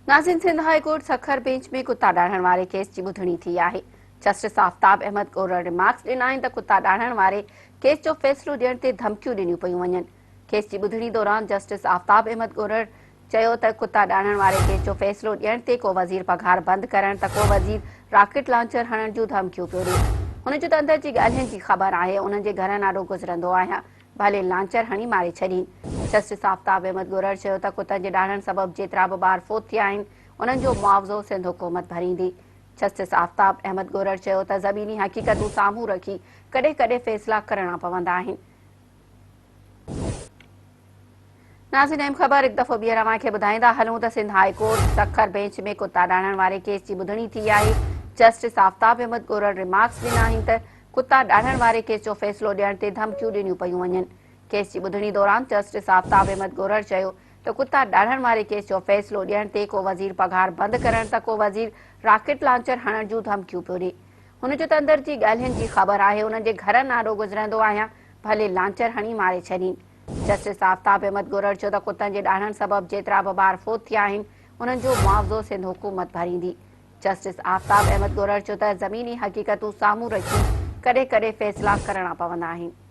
नाज़रीन, Sindh high court Sukkur bench में कुत्ता डाढ़ण वारे केस जी ॿुधणी थी आहे। जस्टिस आफ़ताब अहमद गोरड़ रिमार्क्स ॾिना आहिनि त कुत्ता डाढ़ण वारे केस जो फ़ैसिलो ॾियण ते धमकियूं ॾिनियूं पयूं वञनि। केस जी ॿुधणी दौरान जस्टिस आफ़ताब अहमद गोरड़ चयो त कुत्ता डाढ़ण वारे केस जो फ़ैसिलो ॾियण ते को वज़ीर पघार बंदि करण त को वज़ीर रॉकेट लॉन्चर हणण जूं धमकियूं पियो ॾिए। हुन जो त अंदर जी ॻाल्हियुनि जी ख़बर आहे, उन्हनि जे घर नाॾो गुज़रंदो आहियां, भले लांचर हणी मारे छॾीनि। जस्टिस आफ़ताब अहमद गोरड़ चयो त कुतनि जे डाढ़ण सबबि जेतिरा बि ॿार फ़ौत थिया आहिनि, उन्हनि जो मुआवज़ो सिंध हुकूमत भरींदी। जस्टिस आफ़ताब अहमद गोरड़ चयो त ज़मीनी हक़ीक़तूं साम्हूं रखी कॾहिं कॾहिं फ़ैसिला करणा पवंदा आहिनि। नाज़रीन, अहम ख़बर हिकु दफ़ो ॿीहर अव्हां खे ॿुधाईंदा हलूं त Sindh high court Sukkur bench में कुत्ता डाढ़ण वारे केस जी ॿुधणी थी आहे। जस्टिस आफ़ताब अहमद गोरड़ रिमार्क्स ॾिना आहिनि त कुत्ता डाढ़ण वारे केस जो फ़ैसिलो ॾियण ते धमकियूं ॾिनियूं पयूं वञनि। केस जी ॿुधणी दौरान जस्टिस आफ़ताब अहमद गोरड़ चयो त कुत्ता डाढ़ण वारे केस जो फ़ैसिलो ॾियण ते को वज़ीर पघार बंदि करण त को वज़ीर रॉकेट लॉन्चर हणण जूं धमकियूं पियो ॾिए। हुन जो त अंदर जी ॻाल्हियुनि जी ख़बर आहे, उन्हनि जे घर नाॾो गुज़रंदो आहियां, भले लांचर हणी मारे छॾीनि। जस्टिस आफ़ताब अहमद गोरड़ चयो त कुतनि जे डाढ़ण सबबि जेतिरा बि ॿार फ़ौत थिया आहिनि, उन्हनि जो मुआवज़ो सिंध हुकूमत भरींदी। जस्टिस आफ़ताब अहमद गोरड़ चयो त ज़मीनी हक़ीक़तूं साम्हूं रखी कॾहिं कॾहिं फ़ैसिला करणा पवंदा आहिनि।